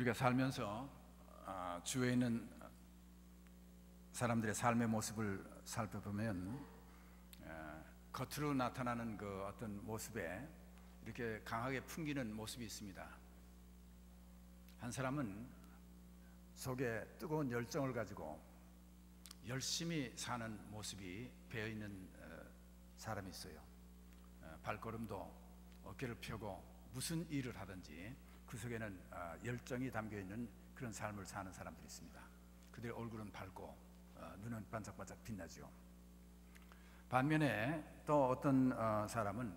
우리가 살면서 주위에 있는 사람들의 삶의 모습을 살펴보면 겉으로 나타나는 그 어떤 모습에 이렇게 강하게 풍기는 모습이 있습니다. 한 사람은 속에 뜨거운 열정을 가지고 열심히 사는 모습이 배어있는 사람이 있어요. 발걸음도 어깨를 펴고 무슨 일을 하든지 그 속에는 열정이 담겨있는 그런 삶을 사는 사람들이 있습니다. 그들의 얼굴은 밝고 눈은 반짝반짝 빛나죠. 반면에 또 어떤 사람은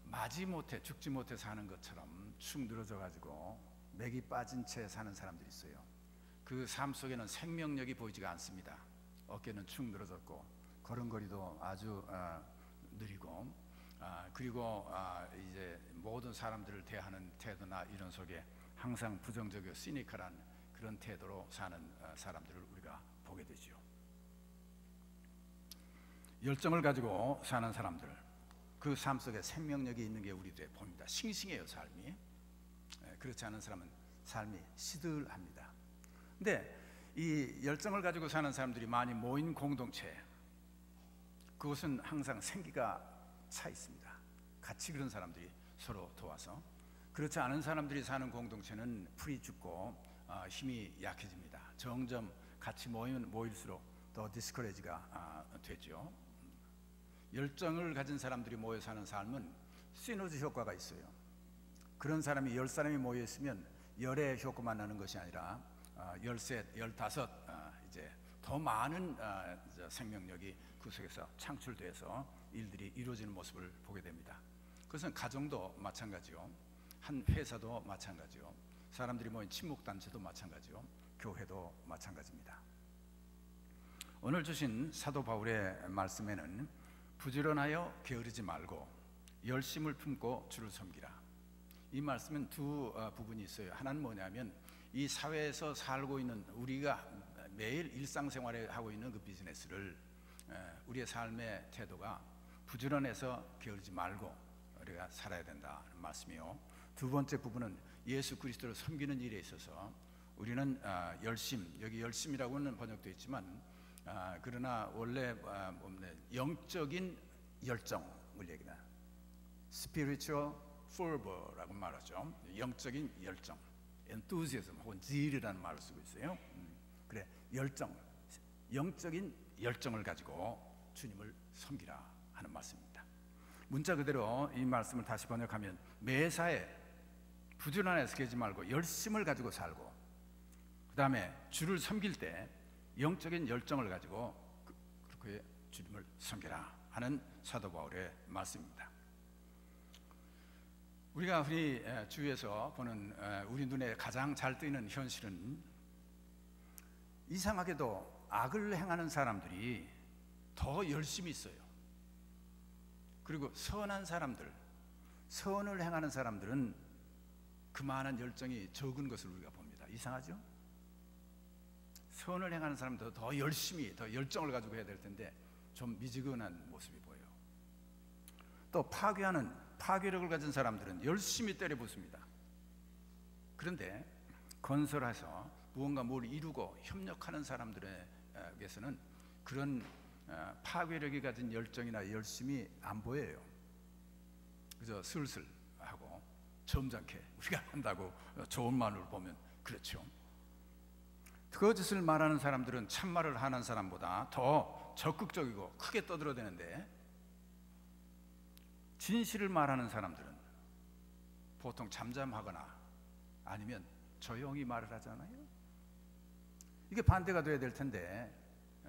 마지못해 죽지 못해 사는 것처럼 축 늘어져 가지고 맥이 빠진 채 사는 사람들이 있어요. 그 삶 속에는 생명력이 보이지가 않습니다. 어깨는 축 늘어졌고 걸음걸이도 아주 느리고 그리고 이제 모든 사람들을 대하는 태도나 이런 속에 항상 부정적이고 시니컬한 그런 태도로 사는 사람들을 우리가 보게 되죠. 열정을 가지고 사는 사람들, 그 삶 속에 생명력이 있는 게 우리들의 봅니다. 싱싱해요, 삶이. 그렇지 않은 사람은 삶이 시들합니다. 근데 이 열정을 가지고 사는 사람들이 많이 모인 공동체, 그것은 항상 생기가 차 있습니다. 같이 그런 사람들이 서로 도와서. 그렇지 않은 사람들이 사는 공동체는 풀이 죽고 힘이 약해집니다. 점점 같이 모이면 모일수록 더 디스커레지가 되죠. 열정을 가진 사람들이 모여 사는 삶은 시너지 효과가 있어요. 그런 사람이 10사람이 모여 있으면 열의 효과만 나는 것이 아니라 13, 15 이제 더 많은 생명력이 그 속에서 창출돼서 일들이 이루어지는 모습을 보게 됩니다. 그것은 가정도 마찬가지요. 한 회사도 마찬가지요. 사람들이 모인 친목단체도 마찬가지요. 교회도 마찬가지입니다. 오늘 주신 사도 바울의 말씀에는 부지런하여 게으르지 말고 열심을 품고 주를 섬기라. 이 말씀은 두 부분이 있어요. 하나는 뭐냐면 이 사회에서 살고 있는 우리가 매일 일상생활에 하고 있는 그 비즈니스를 우리의 삶의 태도가 부지런해서 게으르지 말고 우리가 살아야 된다는 말씀이요. 두 번째 부분은 예수 그리스도를 섬기는 일에 있어서 우리는 열심, 여기 열심이라고는 번역되어 있지만 그러나 원래 영적인 열정을 얘기나 spiritual fervor라고 말하죠. 영적인 열정, enthusiasm 혹은 zeal이라는 말을 쓰고 있어요. 그래, 열정, 영적인 열정을 가지고 주님을 섬기라 하는 말씀입니다. 문자 그대로 이 말씀을 다시 번역하면 매사에 부지런해서 계지 말고 열심을 가지고 살고, 그 다음에 주를 섬길 때 영적인 열정을 가지고 그렇게 주님을 섬기라 하는 사도 바울의 말씀입니다. 우리가 흔히 주위에서 보는 우리 눈에 가장 잘 뜨이는 현실은 이상하게도 악을 행하는 사람들이 더 열심히 있어요. 그리고 선한 사람들, 선을 행하는 사람들은 그만한 열정이 적은 것을 우리가 봅니다. 이상하죠? 선을 행하는 사람도 더 열심히, 더 열정을 가지고 해야 될 텐데 좀 미지근한 모습이 보여요. 또 파괴력을 가진 사람들은 열심히 때려붓습니다. 그런데 건설해서 무언가 뭘 이루고 협력하는 사람들에게서는 그런 파괴력이 가진 열정이나 열심이 안 보여요. 그저 슬슬 하고 점잖게 우리가 한다고 좋은 말을 보면 그렇죠. 거짓을 말하는 사람들은 참말을 하는 사람보다 더 적극적이고 크게 떠들어대는데, 진실을 말하는 사람들은 보통 잠잠하거나 아니면 조용히 말을 하잖아요. 이게 반대가 돼야 될 텐데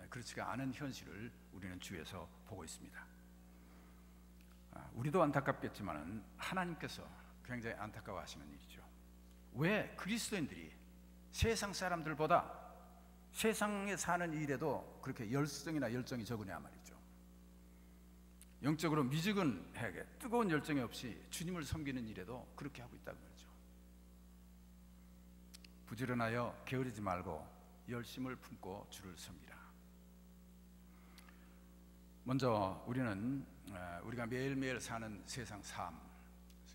그렇지가 않은 현실을 우리는 주위에서 보고 있습니다. 우리도 안타깝겠지만 하나님께서 굉장히 안타까워하시는 일이죠. 왜 그리스도인들이 세상 사람들보다 세상에 사는 일에도 그렇게 열성이나 열정이 적으냐 말이죠. 영적으로 미지근하게 뜨거운 열정이 없이 주님을 섬기는 일에도 그렇게 하고 있다는 거죠. 부지런하여 게으르지 말고 열심을 품고 주를 섬기라. 먼저 우리는 우리가 매일매일 사는 세상 삶,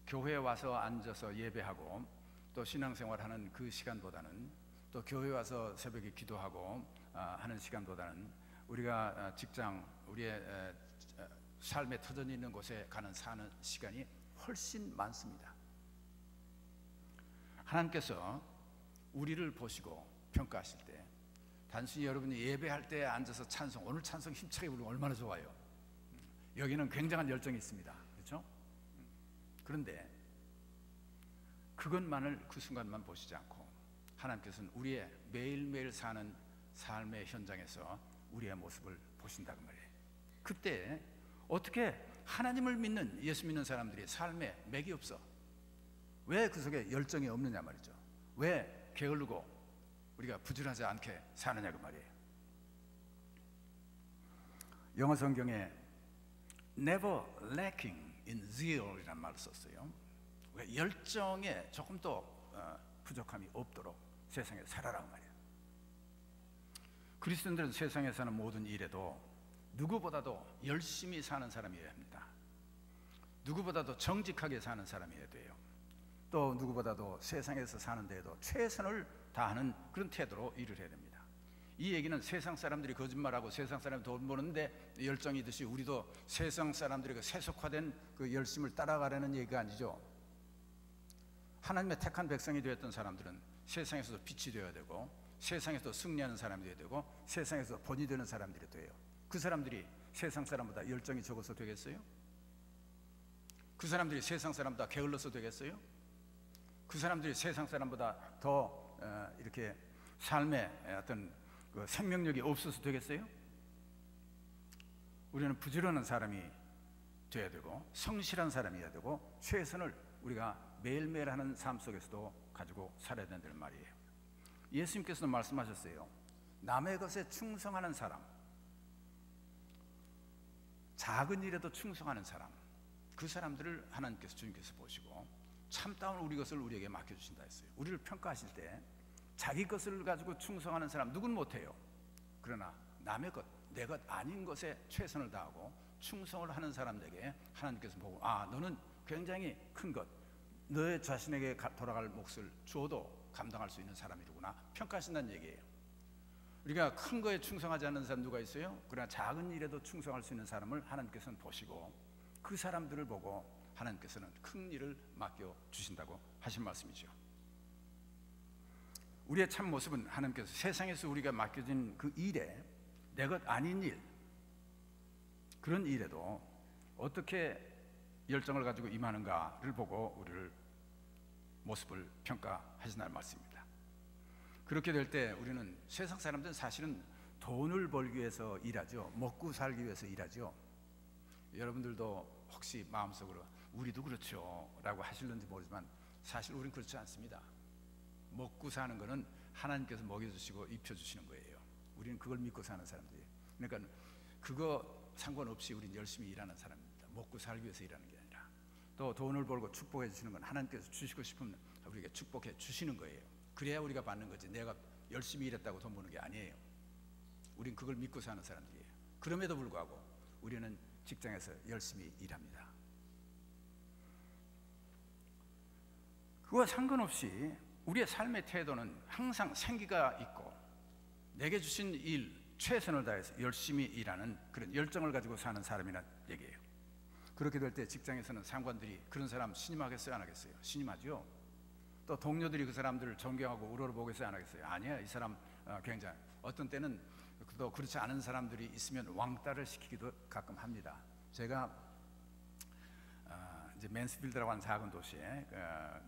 교회에 와서 앉아서 예배하고 또 신앙생활하는 그 시간보다는, 또 교회 와서 새벽에 기도하고 하는 시간보다는 우리가 직장, 우리의 삶의 터전이 있는 곳에 사는 시간이 훨씬 많습니다. 하나님께서 우리를 보시고 평가하실 때, 단순히 여러분이 예배할 때 앉아서 찬송, 오늘 찬송 힘차게 부르면 얼마나 좋아요. 여기는 굉장한 열정이 있습니다. 그렇죠? 그런데 그것만을 그 순간만 보시지 않고 하나님께서는 우리의 매일매일 사는 삶의 현장에서 우리의 모습을 보신다고 말이에요. 그때 어떻게 하나님을 믿는, 예수 믿는 사람들이 삶에 맥이 없어? 왜 그 속에 열정이 없느냐 말이죠. 왜 게으르고 우리가 부지런하지 않게 사느냐고 말이에요. 영어 성경에 never lacking in zeal 이라는 말을 썼어요. 열정에 조금도 부족함이 없도록 세상에 살아라고 말이에요. 그리스도인들은 세상에 사는 모든 일에도 누구보다도 열심히 사는 사람이어야 합니다. 누구보다도 정직하게 사는 사람이어야 돼요. 또 누구보다도 세상에서 사는 데에도 최선을 다하는 그런 태도로 일을 해야 됩니다. 이 얘기는 세상 사람들이 거짓말하고 세상 사람이 돈 버는데 열정이 있듯이 우리도 세상 사람들이 그 세속화된 그 열심을 따라가려는 얘기가 아니죠. 하나님의 택한 백성이 되었던 사람들은 세상에서도 빛이 되어야 되고, 세상에서 승리하는 사람이 되어야 되고, 세상에서 본이 되는 사람들이 돼요. 그 사람들이 세상 사람보다 열정이 적어서 되겠어요? 그 사람들이 세상 사람보다 게을러서 되겠어요? 그 사람들이 세상 사람보다 더 이렇게 삶에 어떤 그 생명력이 없어서 되겠어요? 우리는 부지런한 사람이 되어야 되고, 성실한 사람이어야 되고, 최선을 우리가 매일매일 하는 삶 속에서도 가지고 살아야 된다는 말이에요. 예수님께서는 말씀하셨어요. 남의 것에 충성하는 사람, 작은 일에도 충성하는 사람, 그 사람들을 하나님께서, 주님께서 보시고 참다운 우리 것을 우리에게 맡겨주신다 했어요. 우리를 평가하실 때 자기 것을 가지고 충성하는 사람 누군 못해요. 그러나 남의 것, 내 것 아닌 것에 최선을 다하고 충성을 하는 사람에게 하나님께서 보고, 아, 너는 굉장히 큰 것, 너의 자신에게 돌아갈 몫을 주어도 감당할 수 있는 사람이로구나 평가하신다는 얘기예요. 우리가 큰 거에 충성하지 않는 사람 누가 있어요? 그러나 작은 일에도 충성할 수 있는 사람을 하나님께서는 보시고 그 사람들을 보고 하나님께서는 큰 일을 맡겨주신다고 하신 말씀이죠. 우리의 참 모습은 하나님께서 세상에서 우리가 맡겨진 그 일에, 내 것 아닌 일, 그런 일에도 어떻게 열정을 가지고 임하는가를 보고 우리를 모습을 평가하신다는 말씀입니다. 그렇게 될 때 우리는, 세상 사람들은 사실은 돈을 벌기 위해서 일하죠. 먹고 살기 위해서 일하죠. 여러분들도 혹시 마음속으로 우리도 그렇죠 라고 하실는지 모르지만 사실 우리는 그렇지 않습니다. 먹고 사는 거는 하나님께서 먹여주시고 입혀주시는 거예요. 우리는 그걸 믿고 사는 사람들이에요. 그러니까 그거 상관없이 우리는 열심히 일하는 사람입니다. 먹고 살기 위해서 일하는 게 아니라, 또 돈을 벌고 축복해 주시는 건 하나님께서 주시고 싶으면 우리에게 축복해 주시는 거예요. 그래야 우리가 받는 거지, 내가 열심히 일했다고 돈 버는 게 아니에요. 우린 그걸 믿고 사는 사람들이에요. 그럼에도 불구하고 우리는 직장에서 열심히 일합니다. 그와 상관없이 우리의 삶의 태도는 항상 생기가 있고 내게 주신 일 최선을 다해서 열심히 일하는 그런 열정을 가지고 사는 사람이란 얘기예요. 그렇게 될 때 직장에서는 상관들이 그런 사람 신임하겠어요, 안 하겠어요? 신임하죠. 또 동료들이 그 사람들을 존경하고 우러러보겠어요, 안 하겠어요? 아니에요. 이 사람 굉장히, 어떤 때는 또 그렇지 않은 사람들이 있으면 왕따를 시키기도 가끔 합니다. 제가 이제 맨스필드라고 하는 작은 도시에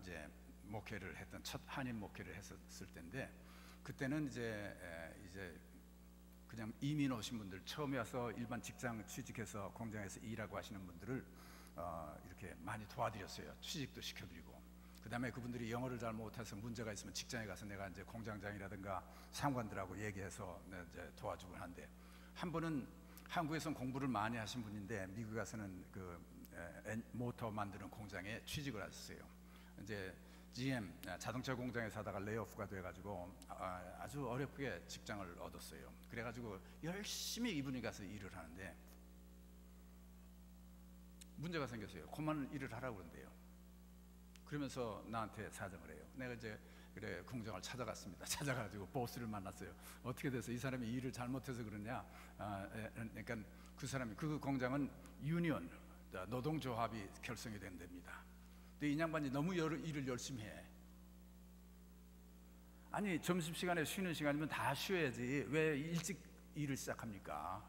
이제 목회를 했던, 첫 한인 목회를 했었을 때인데, 그때는 이제 그냥 이민 오신 분들, 처음에 와서 일반 직장 취직해서 공장에서 일하고 하시는 분들을 이렇게 많이 도와드렸어요. 취직도 시켜드리고, 그 다음에 그분들이 영어를 잘 못해서 문제가 있으면 직장에 가서 내가 이제 공장장이라든가 상관들하고 얘기해서 이제 도와주고 하는데, 한 분은 한국에서는 공부를 많이 하신 분인데 미국에 가서는 그 모터 만드는 공장에 취직을 하셨어요. 이제 GM 자동차 공장에서 하다가 레이오프가 돼가지고 아주 어렵게 직장을 얻었어요. 그래가지고 열심히 이분이 가서 일을 하는데 문제가 생겼어요. 그만 일을 하라고 그런대요. 그러면서 나한테 사정을 해요. 내가 이제 그래 공장을 찾아갔습니다. 찾아가지고 보스를 만났어요. 어떻게 돼서 이 사람이 일을 잘못해서 그러냐? 그러니까 그 사람이, 그 공장은 유니언, 노동조합이 결성이 된 데입니다. 근데 이 양반이 너무 일을 열심히 해. 아니 점심시간에 쉬는 시간이면 다 쉬어야지 왜 일찍 일을 시작합니까?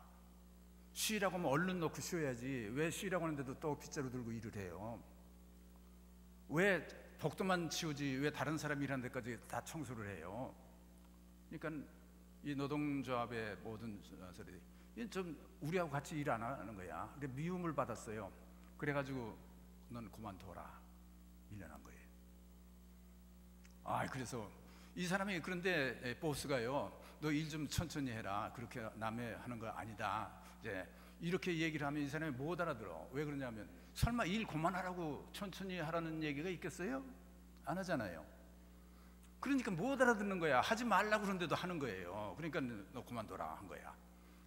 쉬라고 하면 얼른 놓고 쉬어야지 왜 쉬라고 하는데도 또 빗자루 들고 일을 해요? 왜 복도만 치우지 왜 다른 사람이 일하는 데까지 다 청소를 해요? 그러니까 이 노동조합의 모든 소리 좀 우리하고 같이 일 안 하는 거야. 근데 미움을 받았어요. 그래가지고 넌 그만둬라 밀려난 거예요. 그래서 이 사람이, 그런데 보스가요, 너 일 좀 천천히 해라, 그렇게 남의 하는 거 아니다, 이제 이렇게 얘기를 하면 이 사람이 못 알아들어. 왜 그러냐면 설마 일 그만하라고 천천히 하라는 얘기가 있겠어요? 안 하잖아요. 그러니까 못 알아듣는 거야. 하지 말라고 그러는데도 하는 거예요. 그러니까 너 그만둬라 한 거야.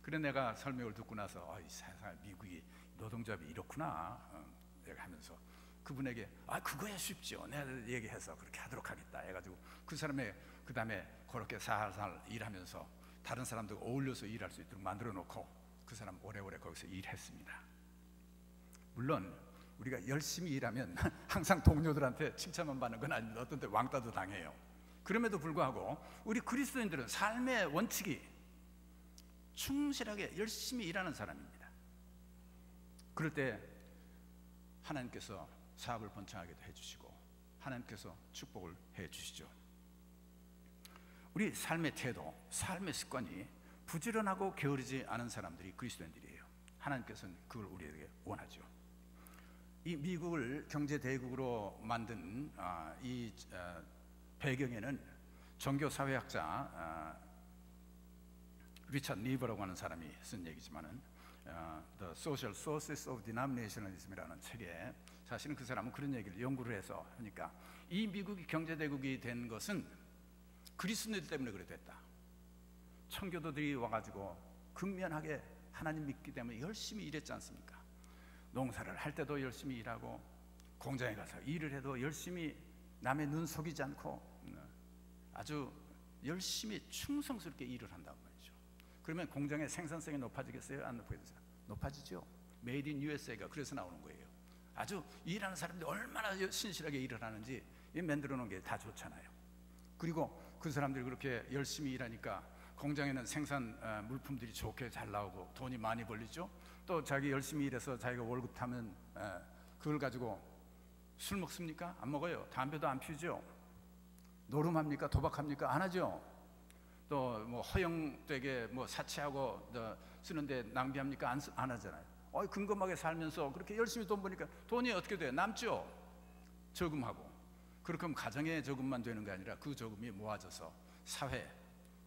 그래 내가 설명을 듣고 나서 이 세상 미국이 노동조합이 이렇구나 내가 하면서 그분에게 그거야 쉽죠, 내가 얘기해서 그렇게 하도록 하겠다 해가지고 그 사람의 그 다음에 그렇게 살살 일하면서 다른 사람들과 어울려서 일할 수 있도록 만들어 놓고 그 사람 오래오래 거기서 일했습니다. 물론 우리가 열심히 일하면 항상 동료들한테 칭찬만 받는 건 아닙니다. 어떤 때 왕따도 당해요. 그럼에도 불구하고 우리 그리스도인들은 삶의 원칙이 충실하게 열심히 일하는 사람입니다. 그럴 때 하나님께서 사업을 번창하게도 해주시고 하나님께서 축복을 해주시죠. 우리 삶의 태도, 삶의 습관이 부지런하고 게으르지 않은 사람들이 그리스도인들이에요. 하나님께서는 그걸 우리에게 원하죠. 이 미국을 경제대국으로 만든 이 배경에는 종교사회학자 리처드 니버라고 하는 사람이 쓴 얘기지만은 The Social Sources of Denominationalism이라는 책에 사실은 그 사람은 그런 얘기를 연구를 해서 하니까 이 미국이 경제대국이 된 것은 그리스도인들 때문에 그래 됐다. 청교도들이 와가지고 근면하게 하나님 믿기 때문에 열심히 일했지 않습니까? 농사를 할 때도 열심히 일하고 공장에 가서 일을 해도 열심히 남의 눈 속이지 않고 아주 열심히 충성스럽게 일을 한다고 말이죠. 그러면 공장의 생산성이 높아지겠어요? 안 높아지겠어요? 높아지죠. 메이드 인 USA가 그래서 나오는 거예요. 아주 일하는 사람들이 얼마나 신실하게 일을 하는지 만들어 놓은 게 다 좋잖아요. 그리고 그 사람들이 그렇게 열심히 일하니까 공장에는 생산 물품들이 좋게 잘 나오고 돈이 많이 벌리죠. 또 자기 열심히 일해서 자기가 월급 타면 그걸 가지고 술 먹습니까? 안 먹어요. 담배도 안 피우죠. 노름합니까? 도박합니까? 안 하죠. 또 뭐 허영되게 뭐 사치하고 쓰는데 낭비합니까? 안 하잖아요. 근검하게 살면서 그렇게 열심히 돈 버니까 돈이 어떻게 돼요? 남죠. 저금하고. 그렇게 하면 가정의 저금만 되는 게 아니라 그 저금이 모아져서 사회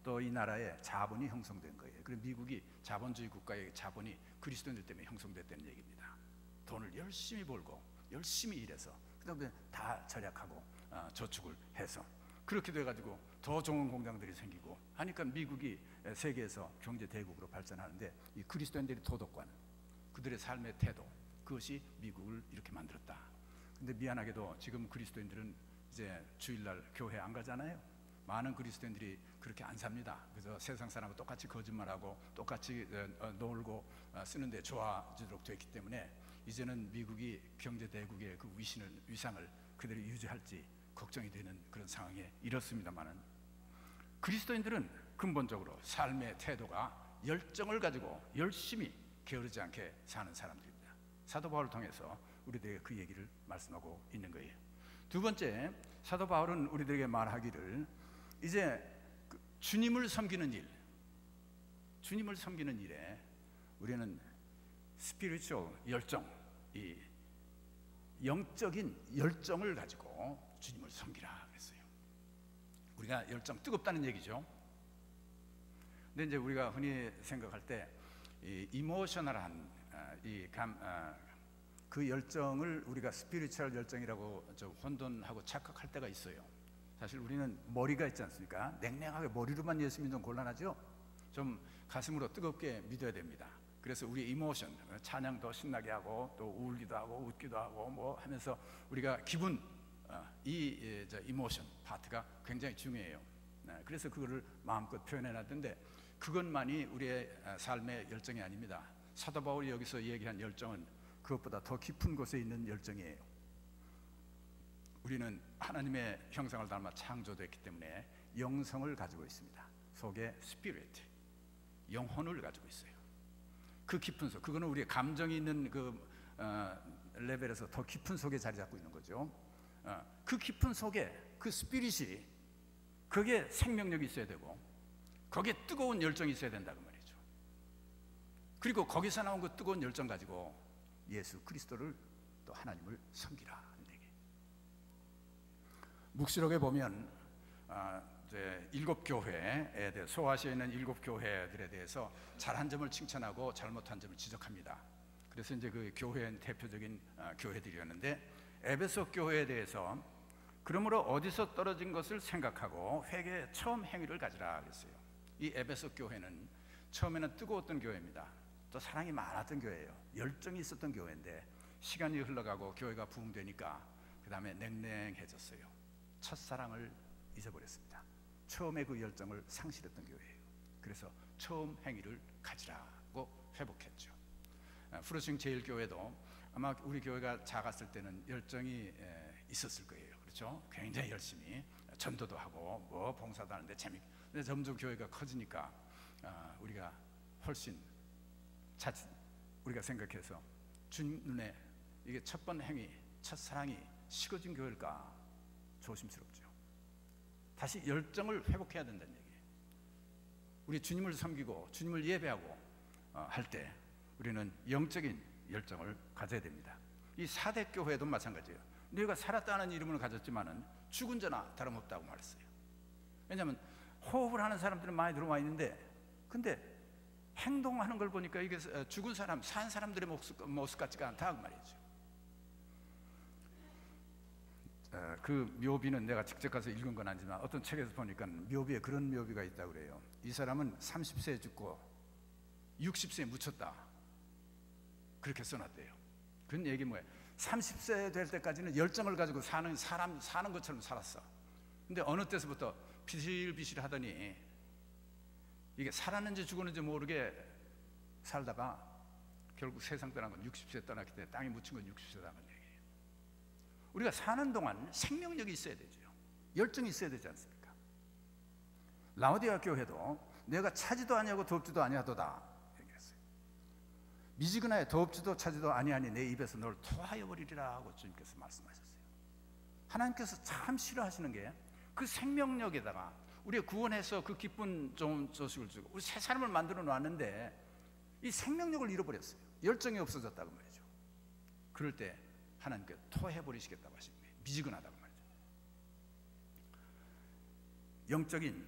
또 이 나라의 자본이 형성된 거예요. 그래서 미국이 자본주의 국가의 자본이 그리스도인들 때문에 형성됐다는 얘기입니다. 돈을 열심히 벌고 열심히 일해서 그다음에 다 절약하고 저축을 해서 그렇게 돼가지고 더 좋은 공장들이 생기고 하니까 미국이 세계에서 경제 대국으로 발전하는데 이 그리스도인들의 도덕관, 그들의 삶의 태도, 그것이 미국을 이렇게 만들었다. 근데 미안하게도 지금 그리스도인들은 이제 주일날 교회 안 가잖아요. 많은 그리스도인들이 그렇게 안 삽니다. 그래서 세상 사람과 똑같이 거짓말하고 똑같이 놀고 쓰는데 좋아지도록 됐기 때문에 이제는 미국이 경제 대국의 그 위상을 그대로 유지할지 걱정이 되는 그런 상황에 이렇습니다만은 그리스도인들은 근본적으로 삶의 태도가 열정을 가지고 열심히 게으르지 않게 사는 사람들입니다. 사도 바울을 통해서 우리들에게 그 얘기를 말씀하고 있는 거예요. 두 번째, 사도 바울은 우리들에게 말하기를 이제 주님을 섬기는 일, 주님을 섬기는 일에 우리는 스피리추얼 열정, 이 영적인 열정을 가지고 주님을 섬기라 그랬어요. 우리가 열정 뜨겁다는 얘기죠. 근데 이제 우리가 흔히 생각할 때 이 이모셔널한 그 열정을 우리가 스피리추얼 열정이라고 좀 혼돈하고 착각할 때가 있어요. 사실 우리는 머리가 있지 않습니까? 냉랭하게 머리로만 예수 믿으면 곤란하죠. 좀 가슴으로 뜨겁게 믿어야 됩니다. 그래서 우리 이모션, 찬양도 신나게 하고 또 울기도 하고 웃기도 하고 뭐 하면서 우리가 기분 이 이모션 파트가 굉장히 중요해요. 그래서 그거를 마음껏 표현해놨던데 그것만이 우리의 삶의 열정이 아닙니다. 사도 바울이 여기서 얘기한 열정은 그것보다 더 깊은 곳에 있는 열정이에요. 우리는 하나님의 형상을 닮아 창조됐기 때문에 영성을 가지고 있습니다. 속에 스피릿, 영혼을 가지고 있어요. 그 깊은 속, 그거는 우리의 감정이 있는 그 레벨에서 더 깊은 속에 자리 잡고 있는 거죠. 그 깊은 속에 그 스피릿이, 거기에 생명력이 있어야 되고 거기에 뜨거운 열정이 있어야 된다고 말이죠. 그리고 거기서 나온 그 뜨거운 열정 가지고 예수 그리스도를 또 하나님을 섬기라. 묵시록에 보면 이제 7교회에 대해, 소아시아에 있는 7교회들에 대해서 잘한 점을 칭찬하고 잘못한 점을 지적합니다. 그래서 이제 그 교회는 대표적인 교회들이었는데, 에베소 교회에 대해서 그러므로 어디서 떨어진 것을 생각하고 회개의 처음 행위를 가지라 그랬어요. 이 에베소 교회는 처음에는 뜨거웠던 교회입니다. 또 사랑이 많았던 교회예요. 열정이 있었던 교회인데 시간이 흘러가고 교회가 부흥되니까 그 다음에 냉랭해졌어요. 첫사랑을 잊어버렸습니다. 처음에 그 열정을 상실했던 교회예요. 그래서 처음 행위를 가지라고 회복했죠. 프로싱 제일교회도 아마 우리 교회가 작았을 때는 열정이 있었을 거예요. 그렇죠? 굉장히 열심히 전도도 하고 뭐 봉사도 하는데 근데 점점 교회가 커지니까 우리가 훨씬 우리가 생각해서 주님 눈에 이게 첫 번 행위, 첫 사랑이 식어진 교회일까 조심스럽죠. 다시 열정을 회복해야 된다는 얘기예요. 우리 주님을 섬기고 주님을 예배하고 할 때 우리는 영적인 열정을 가져야 됩니다. 이 사대 교회도 마찬가지예요. 너희가 살았다는 이름을 가졌지만은 죽은 자나 다름없다고 말했어요. 왜냐하면 호흡을 하는 사람들은 많이 들어와 있는데, 근데 행동하는 걸 보니까 이게 죽은 사람, 산 사람들의 모습 같지가 않다 그 말이죠. 그 묘비는 내가 직접 가서 읽은 건 아니지만 어떤 책에서 보니까 묘비에 그런 묘비가 있다고 그래요. 이 사람은 30세에 죽고 60세에 묻혔다, 그렇게 써놨대요. 그런 얘기 뭐예요? 30세 될 때까지는 열정을 가지고 사는 것처럼 살았어. 근데 어느 때서부터 비실비실 하더니 이게 살았는지 죽었는지 모르게 살다가 결국 세상 떠난 건 60세 떠났기 때문에 땅에 묻힌 건 60세라는 얘기예요. 우리가 사는 동안 생명력이 있어야 되죠. 열정이 있어야 되지 않습니까? 라오디아 교회도 내가 차지도 아니하고 덥지도 아니하도다 얘기했어요. 미지근하에 덥지도 차지도 아니하니 내 입에서 널 토하여 버리리라 하고 주님께서 말씀하셨어요. 하나님께서 참 싫어하시는 게 그 생명력에다가 우리가 구원해서 그 기쁜 좋은 소식을 주고 우리 새 사람을 만들어 놨는데 이 생명력을 잃어버렸어요. 열정이 없어졌다고 말이죠. 그럴 때 하나님께 토해버리시겠다고 하시는 거예요. 미지근하다고 말이죠. 영적인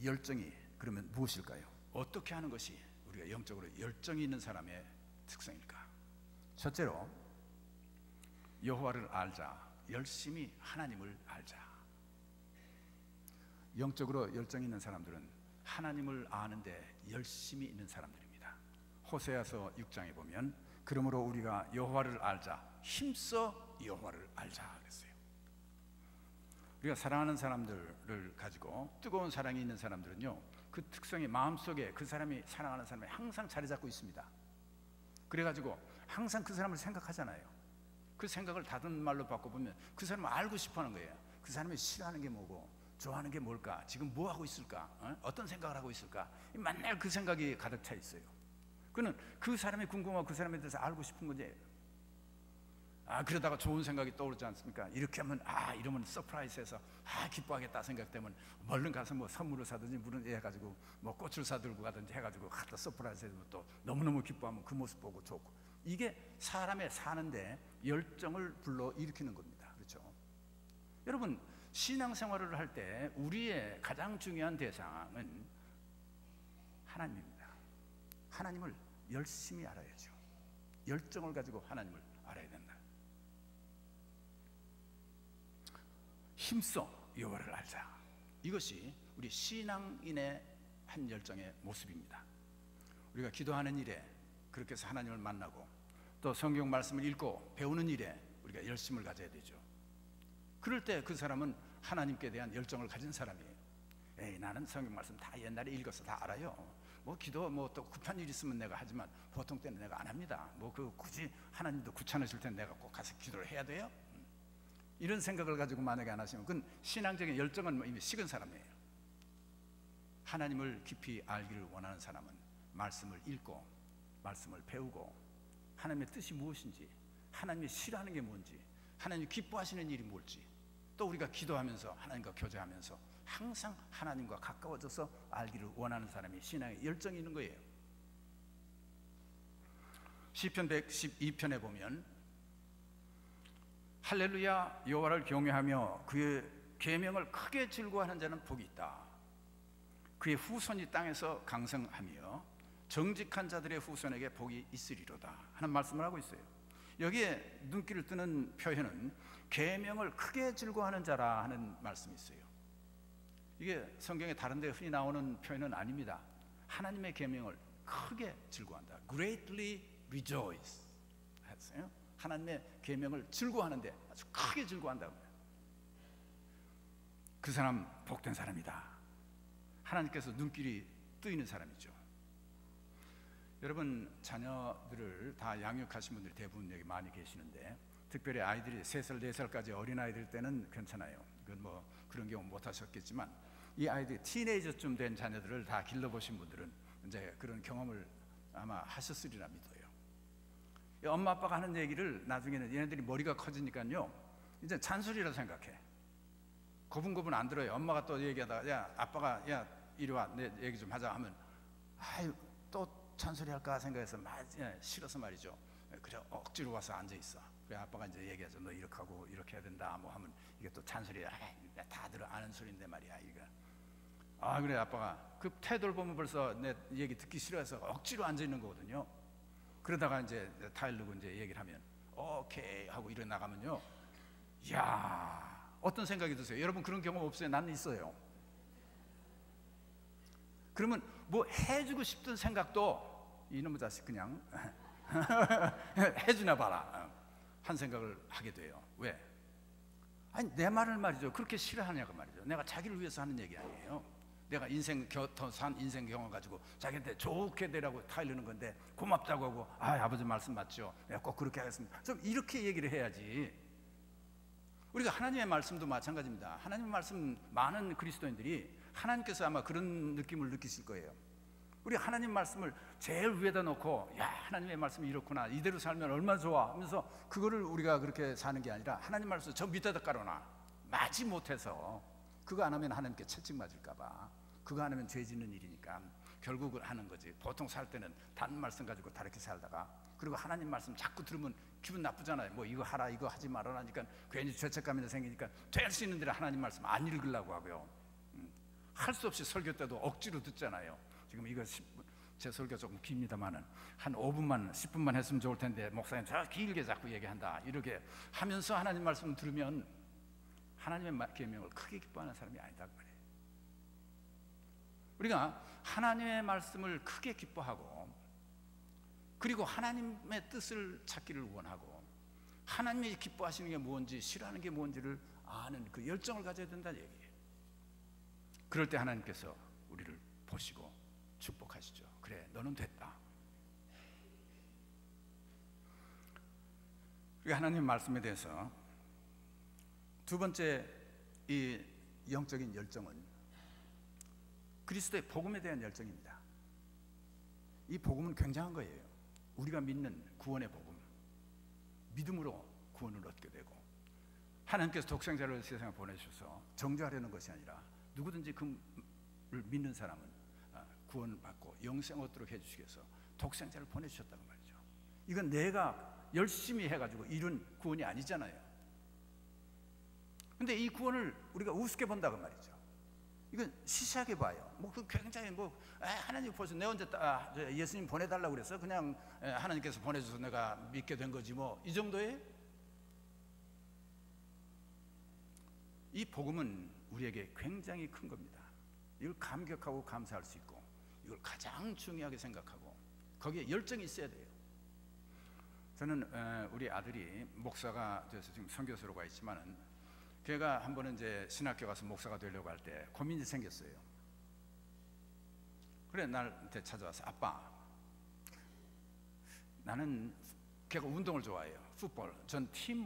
열정이 그러면 무엇일까요? 어떻게 하는 것이 우리가 영적으로 열정이 있는 사람의 특성일까? 첫째로 여호와를 알자. 열심히 하나님을 알자. 영적으로 열정이 있는 사람들은 하나님을 아는데 열심히 있는 사람들입니다. 호세아서 6장에 보면 그러므로 우리가 여호와를 알자, 힘써 여호와를 알자 그랬어요. 우리가 사랑하는 사람들을 가지고 뜨거운 사랑이 있는 사람들은요, 그 특성이 마음속에 그 사람이 사랑하는 사람이 항상 자리 잡고 있습니다. 그래가지고 항상 그 사람을 생각하잖아요. 그 생각을 다른 말로 바꿔보면 그 사람을 알고 싶어하는 거예요. 그 사람이 싫어하는 게 뭐고 좋아하는 게 뭘까? 지금 뭐 하고 있을까? 어떤 생각을 하고 있을까? 맨날 그 생각이 가득 차 있어요. 그는 그 사람이 궁금하고 그 사람에 대해서 알고 싶은 거지. 그러다가 좋은 생각이 떠오르지 않습니까? 이렇게 하면 이러면 서프라이즈해서 기뻐하겠다 생각되면 얼른 가서 뭐 선물을 사든지 물은 해가지고 뭐 꽃을 사들고 가든지 해가지고 갖다 서프라이즈해서 또 너무너무 기뻐하면 그 모습 보고 좋고, 이게 사람의 사는데 열정을 불러 일으키는 겁니다. 그렇죠? 여러분, 신앙생활을 할 때 우리의 가장 중요한 대상은 하나님입니다. 하나님을 열심히 알아야죠. 열정을 가지고 하나님을 알아야 된다. 힘써 여호와를 알자. 이것이 우리 신앙인의 한 열정의 모습입니다. 우리가 기도하는 일에 그렇게 해서 하나님을 만나고 또 성경 말씀을 읽고 배우는 일에 우리가 열심을 가져야 되죠. 그럴 때 그 사람은 하나님께 대한 열정을 가진 사람이에요. 에이, 나는 성경 말씀 다 옛날에 읽어서 다 알아요. 뭐 기도 뭐 또 급한 일 있으면 내가 하지만 보통 때는 내가 안 합니다. 뭐 그 굳이 하나님도 귀찮으실 텐데 내가 꼭 가서 기도를 해야 돼요? 이런 생각을 가지고 만약에 안 하시면 그건 신앙적인 열정은 이미 식은 사람이에요. 하나님을 깊이 알기를 원하는 사람은 말씀을 읽고 말씀을 배우고 하나님의 뜻이 무엇인지, 하나님이 싫어하는 게 뭔지, 하나님이 기뻐하시는 일이 뭘지, 또 우리가 기도하면서 하나님과 교제하면서 항상 하나님과 가까워져서 알기를 원하는 사람이 신앙의 열정이 있는 거예요. 시편 112편에 보면 할렐루야 여호와를 경외하며 그의 계명을 크게 즐거워하는 자는 복이 있다. 그의 후손이 땅에서 강성하며 정직한 자들의 후손에게 복이 있으리로다 하는 말씀을 하고 있어요. 여기에 눈길을 뜨는 표현은 계명을 크게 즐거워하는 자라 하는 말씀이 있어요. 이게 성경에 다른 데 흔히 나오는 표현은 아닙니다. 하나님의 계명을 크게 즐거워한다. Greatly rejoice. 하나님의 계명을 즐거워하는데 아주 크게 즐거워한다고 해요. 그 사람 복된 사람이다. 하나님께서 눈길이 뜨이는 사람이죠. 여러분 자녀들을 다 양육하신 분들이 대부분 여기 많이 계시는데 특별히 아이들이 3살, 4살까지 어린아이들 때는 괜찮아요. 그건 뭐 그런 경우 못 하셨겠지만 이 아이들이 티네이저쯤 된 자녀들을 다 길러보신 분들은 이제 그런 경험을 아마 하셨으리라 믿어요. 엄마 아빠가 하는 얘기를 나중에는 얘네들이 머리가 커지니까요 이제 잔소리라 생각해. 고분고분 안 들어요. 엄마가 또 얘기하다가 야 아빠가 야 이리 와 내 얘기 좀 하자 하면 아유 또 잔소리 할까 생각해서 싫어서 말이죠. 그래 억지로 와서 앉아 있어. 그래 아빠가 이제 얘기하죠. 너 이렇게 하고 이렇게 해야 된다 뭐 하면 이게 또 잔소리야. 다들 아는 소리인데 말이야 이거. 아 그래 아빠가 그 태도를 보면 벌써 내 얘기 듣기 싫어해서 억지로 앉아 있는 거거든요. 그러다가 이제 타일 넣고 이제 얘기를 하면 오케이 하고 일어 나가면요. 이야 어떤 생각이 드세요? 여러분 그런 경험 없어요? 나는 있어요. 그러면 뭐 해주고 싶던 생각도 이놈의 자식 그냥 해주나 봐라 한 생각을 하게 돼요. 왜? 아니 내 말을 말이죠 그렇게 싫어하냐고 말이죠. 내가 자기를 위해서 하는 얘기 아니에요. 내가 더 산 인생 경험 가지고 자기한테 좋게 되라고 타이르는 건데 고맙다고 하고 아버지 말씀 맞죠? 내가 꼭 그렇게 하겠습니다. 좀 이렇게 얘기를 해야지. 우리가 하나님의 말씀도 마찬가지입니다. 하나님의 말씀 많은 그리스도인들이 하나님께서 아마 그런 느낌을 느끼실 거예요. 우리 하나님 말씀을 제일 위에다 놓고 야 하나님의 말씀이 이렇구나 이대로 살면 얼마나 좋아 하면서 그거를 우리가 그렇게 사는 게 아니라 하나님 말씀 저 밑에다 깔아놔. 마지 못해서 그거 안 하면 하나님께 채찍 맞을까 봐. 그거 안 하면 죄 짓는 일이니까 결국은 하는 거지. 보통 살 때는 다른 말씀 가지고 다르게 살다가 그리고 하나님 말씀 자꾸 들으면 기분 나쁘잖아요. 뭐 이거 하라 이거 하지 말아라 하니까 괜히 죄책감이 생기니까 될 수 있는 대로 하나님 말씀 안 읽으려고 하고요. 할 수 없이 설교 때도 억지로 듣잖아요. 지금 이거 제 설교 조금 깁니다만은 한 5분만 10분만 했으면 좋을 텐데 목사님 저 길게 자꾸 얘기한다 이렇게 하면서 하나님 말씀 들으면 하나님의 계명을 크게 기뻐하는 사람이 아니다 그 말이에요. 우리가 하나님의 말씀을 크게 기뻐하고 그리고 하나님의 뜻을 찾기를 원하고 하나님이 기뻐하시는 게 뭔지 싫어하는 게 뭔지를 아는 그 열정을 가져야 된다는 얘기예요. 그럴 때 하나님께서 우리를 보시고 축복하시죠. 그래 너는 됐다. 우리 하나님 말씀에 대해서 두 번째 이 영적인 열정은 그리스도의 복음에 대한 열정입니다. 이 복음은 굉장한 거예요. 우리가 믿는 구원의 복음, 믿음으로 구원을 얻게 되고 하나님께서 독생자를 세상에 보내주셔서 정죄하려는 것이 아니라 누구든지 그를 믿는 사람은 구원받고 영생 얻도록 해주시기 위해서 독생자를 보내주셨다는 말이죠. 이건 내가 열심히 해가지고 이룬 구원이 아니잖아요. 근데 이 구원을 우리가 우습게 본다고 말이죠. 이건 시시하게 봐요. 뭐 그 굉장히 하나님 벌써 내 언제 예수님 보내달라고 그랬어? 그냥 하나님께서 보내줘서 내가 믿게 된 거지 뭐 이 정도예요? 이 복음은 우리에게 굉장히 큰 겁니다. 이걸 감격하고 감사할 수 있고 이걸 가장 중요하게 생각하고 거기에 열정이 있어야 돼요. 저는 우리 아들이 목사가 돼서 지금 선교사로 가 있지만은 걔가 한 번은 이제 신학교 가서 목사가 되려고 할 때 고민이 생겼어요. 그래 나한테 찾아와서 아빠, 나는 걔가 운동을 좋아해요. 풋볼. 전 팀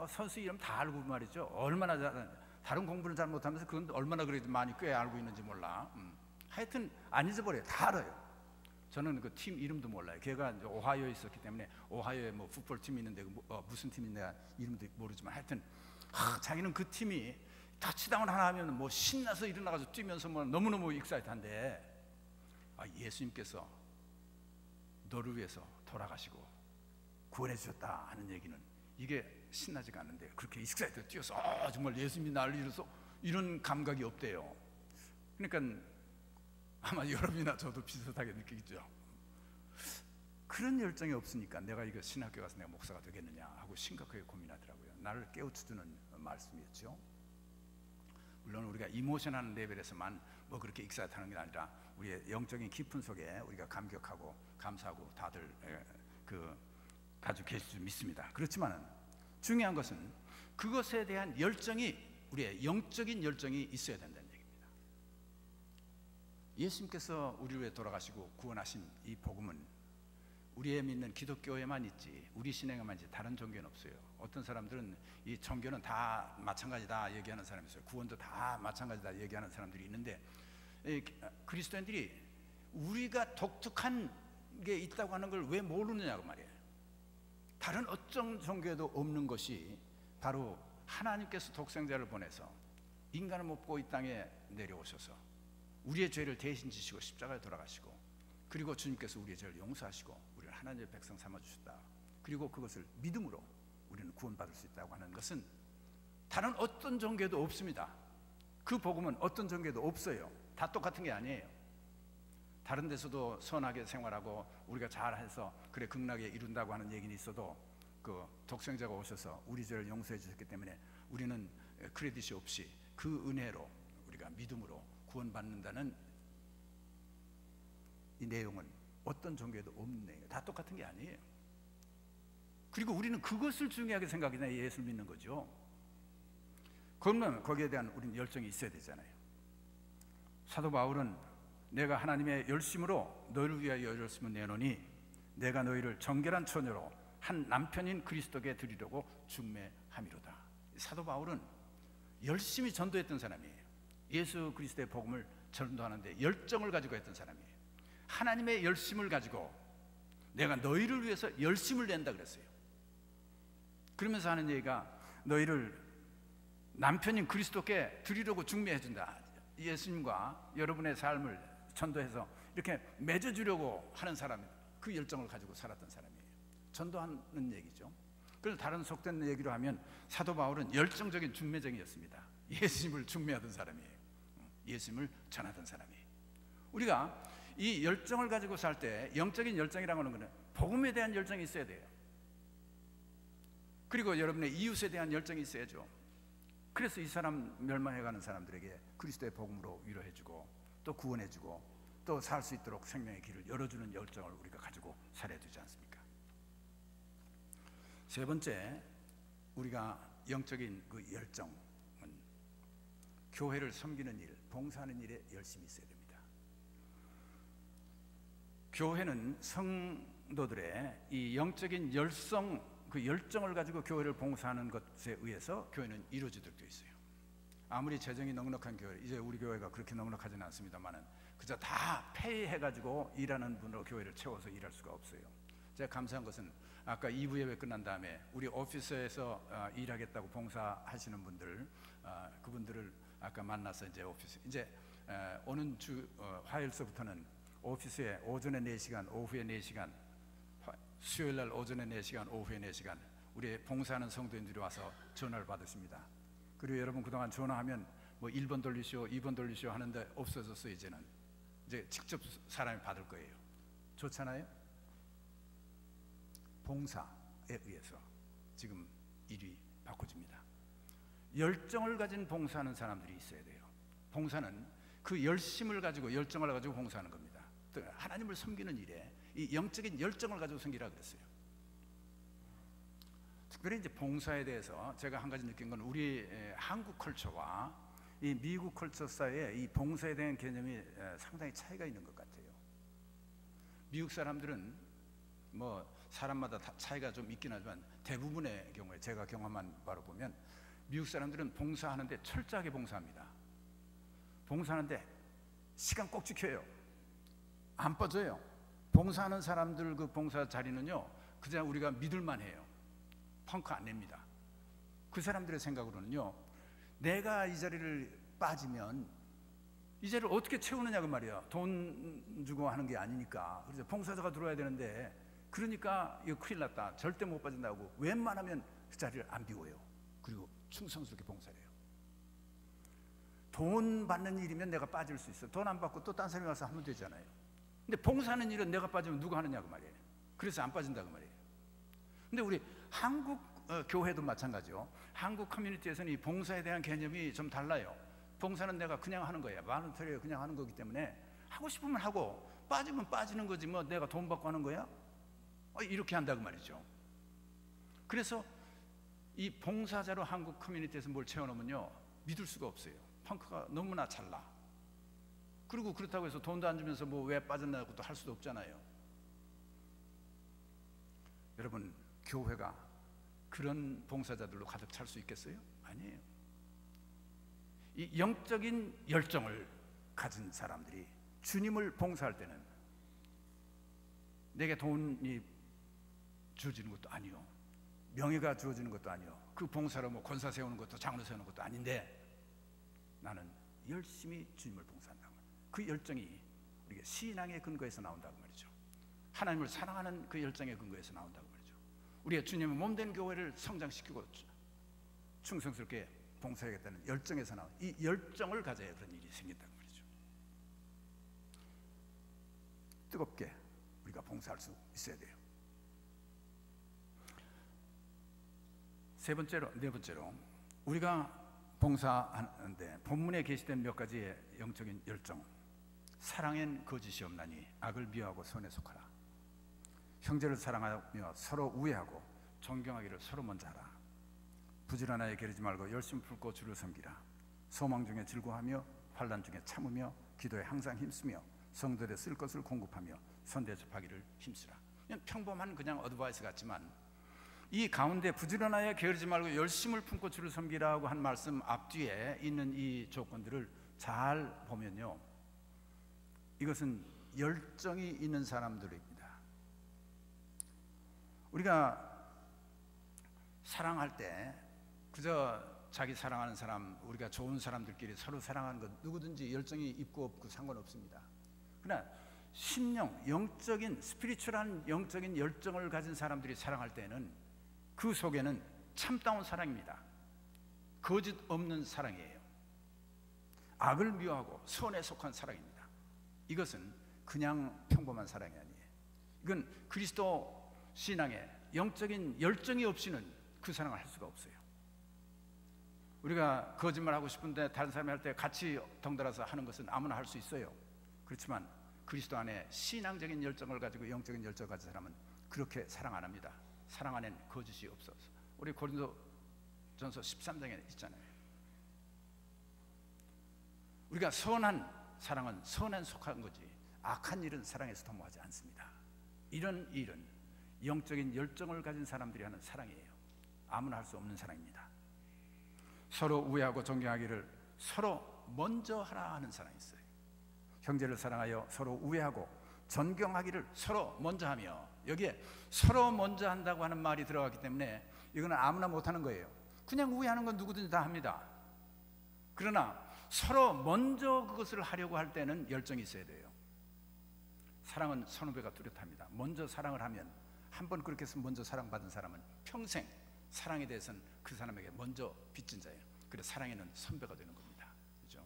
선수 이름 다 알고 말이죠. 얼마나 다른 공부를 잘 못하면서 그건 얼마나 그래도 많이 꽤 알고 있는지 몰라. 하여튼 안 잊어버려요. 다 알아요. 저는 그 팀 이름도 몰라요. 걔가 이제 오하이오에 있었기 때문에 오하이오에 뭐 풋볼 팀이 있는데 무슨 팀인지 이름도 모르지만 하여튼 자기는 그 팀이 터치다운 하나 하면 뭐 신나서 일어나가지고 뛰면서 뭐 너무너무 익사이트한데 예수님께서 너를 위해서 돌아가시고 구원해 주셨다 하는 얘기는 이게 신나지가 않는데 그렇게 익사이트가 뛰어서 정말 예수님이 나를 이뤄서 이런 감각이 없대요. 그러니까 아마 여러분이나 저도 비슷하게 느끼겠죠. 그런 열정이 없으니까 내가 이거 신학교 가서 내가 목사가 되겠느냐 하고 심각하게 고민하더라고요. 나를 깨우쳐주는 말씀이었죠. 물론 우리가 이모션하는 레벨에서만 뭐 그렇게 익사하는 게 아니라 우리의 영적인 깊은 속에 우리가 감격하고 감사하고 다들 가지고 계실 줄 믿습니다. 그렇지만 중요한 것은 그것에 대한 열정이 우리의 영적인 열정이 있어야 된다는 얘기입니다. 예수님께서 우리를 위해 돌아가시고 구원하신 이 복음은 우리의 믿는 기독교에만 있지 우리 신앙에만 있지 다른 종교는 없어요. 어떤 사람들은 이 종교는 다 마찬가지다 얘기하는 사람이 있어요. 구원도 다 마찬가지다 얘기하는 사람들이 있는데 그리스도인들이 우리가 독특한 게 있다고 하는 걸 왜 모르느냐고 말이에요. 다른 어떤 종교에도 없는 것이 바로 하나님께서 독생자를 보내서 인간을 먹고 이 땅에 내려오셔서 우리의 죄를 대신 지시고 십자가에 돌아가시고 그리고 주님께서 우리의 죄를 용서하시고 우리를 하나님의 백성 삼아주셨다. 그리고 그것을 믿음으로 우리는 구원받을 수 있다고 하는 것은 다른 어떤 종교에도 없습니다. 그 복음은 어떤 종교에도 없어요. 다 똑같은 게 아니에요. 다른 데서도 선하게 생활하고 우리가 잘해서 그래 극락에 이룬다고 하는 얘기는 있어도 그 독생자가 오셔서 우리 죄를 용서해 주셨기 때문에 우리는 크레딧이 없이 그 은혜로 우리가 믿음으로 구원받는다는 이 내용은 어떤 종교에도 없는 내용이에요. 다 똑같은 게 아니에요. 그리고 우리는 그것을 중요하게 생각해야 예수를 믿는 거죠. 그러면 거기에 대한 우리는 열정이 있어야 되잖아요. 사도 바울은 내가 하나님의 열심으로 너희를 위하여 열심을 내노니 내가 너희를 정결한 처녀로 한 남편인 그리스도께 드리려고 중매함이로다. 사도 바울은 열심히 전도했던 사람이에요. 예수 그리스도의 복음을 전도하는데 열정을 가지고 했던 사람이에요. 하나님의 열심을 가지고 내가 너희를 위해서 열심을 낸다 그랬어요. 그러면서 하는 얘기가 너희를 남편인 그리스도께 드리려고 중매해준다. 예수님과 여러분의 삶을 전도해서 이렇게 맺어주려고 하는 사람, 그 열정을 가지고 살았던 사람이에요. 전도하는 얘기죠. 그래서 다른 속된 얘기로 하면 사도 바울은 열정적인 중매쟁이였습니다. 예수님을 중매하던 사람이에요. 예수님을 전하던 사람이에요. 우리가 이 열정을 가지고 살 때 영적인 열정이라고 하는 것은 복음에 대한 열정이 있어야 돼요. 그리고 여러분의 이웃에 대한 열정이 있어야죠. 그래서 이 사람 멸망해가는 사람들에게 그리스도의 복음으로 위로해주고 또 구원해주고 또 살 수 있도록 생명의 길을 열어주는 열정을 우리가 가지고 살아야 되지 않습니까? 세 번째, 우리가 영적인 그 열정은 교회를 섬기는 일, 봉사하는 일에 열심히 있어야 됩니다. 교회는 성도들의 이 영적인 열성, 그 열정을 가지고 교회를 봉사하는 것에 의해서 교회는 이루어지도록 되어 있어요. 아무리 재정이 넉넉한 교회, 이제 우리 교회가 그렇게 넉넉하지는 않습니다만은 그저 다 페이해가지고 일하는 분으로 교회를 채워서 일할 수가 없어요. 제가 감사한 것은 아까 2부 예배 끝난 다음에 우리 오피스에서 일하겠다고 봉사하시는 분들, 그분들을 아까 만나서 이제 오피스, 이제 오는 주 화요일서부터는 오피스에 오전에 4시간, 오후에 4시간, 수요일날 오전에 4시간, 오후에 4시간 우리 봉사하는 성도인들이 와서 전화를 받으십니다. 그리고 여러분 그동안 전화하면 뭐 1번 돌리시오, 2번 돌리시오 하는데 없어졌어요. 이제는 이제 직접 사람이 받을 거예요. 좋잖아요. 봉사에 의해서 지금 일이 바꿔집니다. 열정을 가진 봉사하는 사람들이 있어야 돼요. 봉사는 그 열심을 가지고 열정을 가지고 봉사하는 겁니다. 하나님을 섬기는 일에 이 영적인 열정을 가지고 섬기라 그랬어요. 그래 이제 봉사에 대해서 제가 한 가지 느낀 건 우리 한국 컬처와 이 미국 컬처 사이에 이 봉사에 대한 개념이 상당히 차이가 있는 것 같아요. 미국 사람들은 뭐 사람마다 차이가 좀 있긴 하지만 대부분의 경우에 제가 경험한 바로 보면 미국 사람들은 봉사하는데 철저하게 봉사합니다. 봉사하는데 시간 꼭 지켜요. 안 빠져요. 봉사하는 사람들 그 봉사 자리는요, 그냥 우리가 믿을만 해요. 펑크 안 냅니다. 그 사람들의 생각으로는요, 내가 이 자리를 빠지면 이 자리를 어떻게 채우느냐 그 말이야. 돈 주고 하는 게 아니니까. 그래서 봉사자가 들어와야 되는데, 그러니까 이거 큰일 났다, 절대 못 빠진다고 웬만하면 그 자리를 안 비워요. 그리고 충성스럽게 봉사를 해요. 돈 받는 일이면 내가 빠질 수 있어. 돈 안 받고 또 딴 사람이 와서 하면 되잖아요. 근데 봉사하는 일은 내가 빠지면 누가 하느냐 그 말이에요. 그래서 안 빠진다 그 말이에요. 근데 우리 한국 교회도 마찬가지요. 한국 커뮤니티에서는 이 봉사에 대한 개념이 좀 달라요. 봉사는 내가 그냥 하는 거예요. 말은터리에 그냥 하는 거기 때문에 하고 싶으면 하고 빠지면 빠지는 거지 뭐 내가 돈 받고 하는 거야? 이렇게 한다 그 말이죠. 그래서 이 봉사자로 한국 커뮤니티에서 뭘 채워놓으면요, 믿을 수가 없어요. 펑크가 너무나 찰나. 그리고 그렇다고 해서 돈도 안 주면서 뭐 왜 빠졌나고 또 할 수도 없잖아요. 여러분, 교회가 그런 봉사자들로 가득 찰 수 있겠어요? 아니에요. 이 영적인 열정을 가진 사람들이 주님을 봉사할 때는 내게 돈이 주어지는 것도 아니요, 명예가 주어지는 것도 아니요, 그 봉사로 뭐 권사 세우는 것도 장로 세우는 것도 아닌데 나는 열심히 주님을 봉사한다고. 그 열정이 우리가 신앙의 근거에서 나온다고 말이죠. 하나님을 사랑하는 그 열정의 근거에서 나온다고 말이죠. 우리가 주님의 몸된 교회를 성장시키고 충성스럽게 봉사하겠다는 열정에서 나온, 이 열정을 가져야 그런 일이 생긴다고 말이죠. 뜨겁게 우리가 봉사할 수 있어야 돼요. 네 번째로 우리가 봉사하는데 본문에 게시된 몇 가지의 영적인 열정. 사랑엔 거짓이 없나니 악을 미워하고 선에 속하라. 형제를 사랑하며 서로 우애하고 존경하기를 서로 먼저 하라. 부지런하게 게으르지 말고 열심히 풀고 주를 섬기라. 소망 중에 즐거워하며 환난 중에 참으며 기도에 항상 힘쓰며 성도들의 쓸 것을 공급하며 선대접하기를 힘쓰라. 그냥 평범한 그냥 어드바이스 같지만 이 가운데 부지런하여 게으르지 말고 열심을 품고 주를 섬기라고 한 말씀 앞뒤에 있는 이 조건들을 잘 보면요, 이것은 열정이 있는 사람들입니다. 우리가 사랑할 때 그저 자기 사랑하는 사람, 우리가 좋은 사람들끼리 서로 사랑하는 것 누구든지 열정이 있고 없고 상관없습니다. 그러나 심령, 영적인 스피리추얼한 영적인 열정을 가진 사람들이 사랑할 때는 그 속에는 참다운 사랑입니다. 거짓 없는 사랑이에요. 악을 미워하고 선에 속한 사랑입니다. 이것은 그냥 평범한 사랑이 아니에요. 이건 그리스도 신앙에 영적인 열정이 없이는 그 사랑을 할 수가 없어요. 우리가 거짓말하고 싶은데 다른 사람이 할 때 같이 덩달아서 하는 것은 아무나 할 수 있어요. 그렇지만 그리스도 안에 신앙적인 열정을 가지고 영적인 열정을 가진 사람은 그렇게 사랑 안 합니다. 사랑 안엔 거짓이 없어서. 우리 고린도전서 13장에 있잖아요. 우리가 선한 사랑은 선에 속한 거지 악한 일은 사랑에서 도모하지 않습니다. 이런 일은 영적인 열정을 가진 사람들이 하는 사랑이에요. 아무나 할 수 없는 사랑입니다. 서로 우애하고 존경하기를 서로 먼저 하라 하는 사랑이 있어요. 형제를 사랑하여 서로 우애하고 존경하기를 서로 먼저 하며, 여기에 서로 먼저 한다고 하는 말이 들어갔기 때문에 이거는 아무나 못하는 거예요. 그냥 우애하는 건 누구든지 다 합니다. 그러나 서로 먼저 그것을 하려고 할 때는 열정이 있어야 돼요. 사랑은 선후배가 뚜렷합니다. 먼저 사랑을 하면, 한번 그렇게 해서 먼저 사랑받은 사람은 평생 사랑에 대해서는 그 사람에게 먼저 빚진 자예요. 그래서 사랑에는 선배가 되는 겁니다. 그렇죠?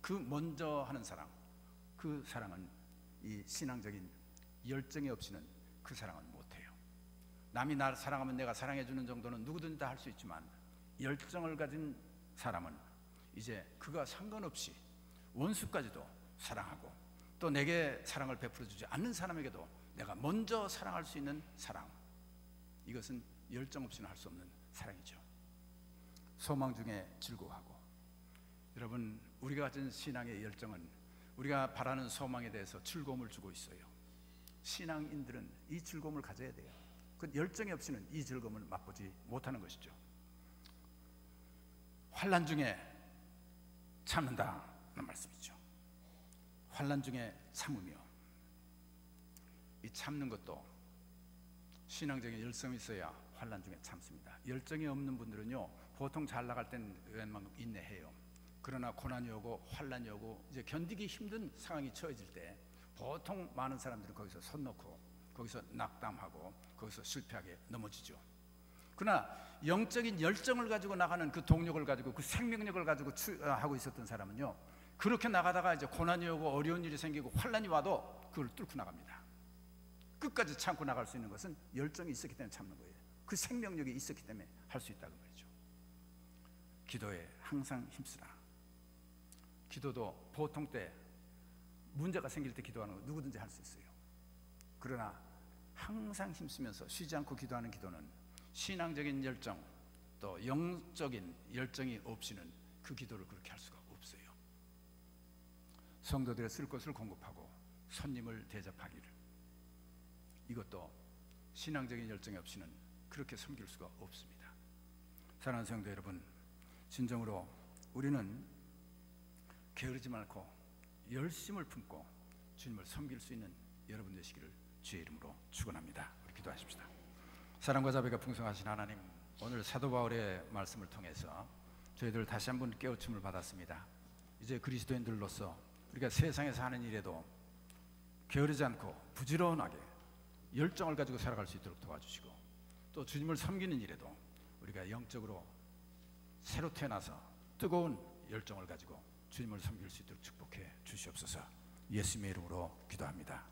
그 먼저 하는 사랑, 그 사랑은 이 신앙적인 열정이 없이는 그 사랑은 못해요. 남이 나를 사랑하면 내가 사랑해주는 정도는 누구든지 다 할 수 있지만 열정을 가진 사람은 이제 그가 상관없이 원수까지도 사랑하고 또 내게 사랑을 베풀어주지 않는 사람에게도 내가 먼저 사랑할 수 있는 사랑, 이것은 열정 없이는 할 수 없는 사랑이죠. 소망 중에 즐거워하고. 여러분, 우리가 가진 신앙의 열정은 우리가 바라는 소망에 대해서 즐거움을 주고 있어요. 신앙인들은 이 즐거움을 가져야 돼요. 그 열정이 없이는 이 즐거움을 맛보지 못하는 것이죠. 환난 중에 참는다는 말씀이죠. 환난 중에 참으며, 이 참는 것도 신앙적인 열성이 있어야 환난 중에 참습니다. 열정이 없는 분들은요, 보통 잘 나갈 땐 웬만큼 인내해요. 그러나 고난이 오고 환난이 오고 이제 견디기 힘든 상황이 처해질 때 보통 많은 사람들은 거기서 손 놓고, 거기서 낙담하고, 거기서 실패하게 넘어지죠. 그러나 영적인 열정을 가지고 나가는 그 동력을 가지고, 그 생명력을 가지고 하고 있었던 사람은요, 그렇게 나가다가 이제 고난이 오고 어려운 일이 생기고 환난이 와도 그걸 뚫고 나갑니다. 끝까지 참고 나갈 수 있는 것은 열정이 있었기 때문에 참는 거예요. 그 생명력이 있었기 때문에 할 수 있다는 말이죠. 기도에 항상 힘쓰라. 기도도 보통 때 문제가 생길 때 기도하는 거 누구든지 할 수 있어요. 그러나 항상 힘쓰면서 쉬지 않고 기도하는 기도는 신앙적인 열정, 또 영적인 열정이 없이는 그 기도를 그렇게 할 수가 없어요. 성도들의 쓸 것을 공급하고 손님을 대접하기를, 이것도 신앙적인 열정이 없이는 그렇게 섬길 수가 없습니다. 사랑하는 성도 여러분, 진정으로 우리는 게으르지 말고 열심을 품고 주님을 섬길 수 있는 여러분 되시기를 주의 이름으로 축원합니다. 우리 기도하십시다. 사랑과 자비가 풍성하신 하나님, 오늘 사도 바울의 말씀을 통해서 저희들 다시 한번 깨우침을 받았습니다. 이제 그리스도인들로서 우리가 세상에서 하는 일에도 게으르지 않고 부지런하게 열정을 가지고 살아갈 수 있도록 도와주시고, 또 주님을 섬기는 일에도 우리가 영적으로 새로 태어나서 뜨거운 열정을 가지고 주님을 섬길 수 있도록 축복해 주시옵소서. 예수님의 이름으로 기도합니다.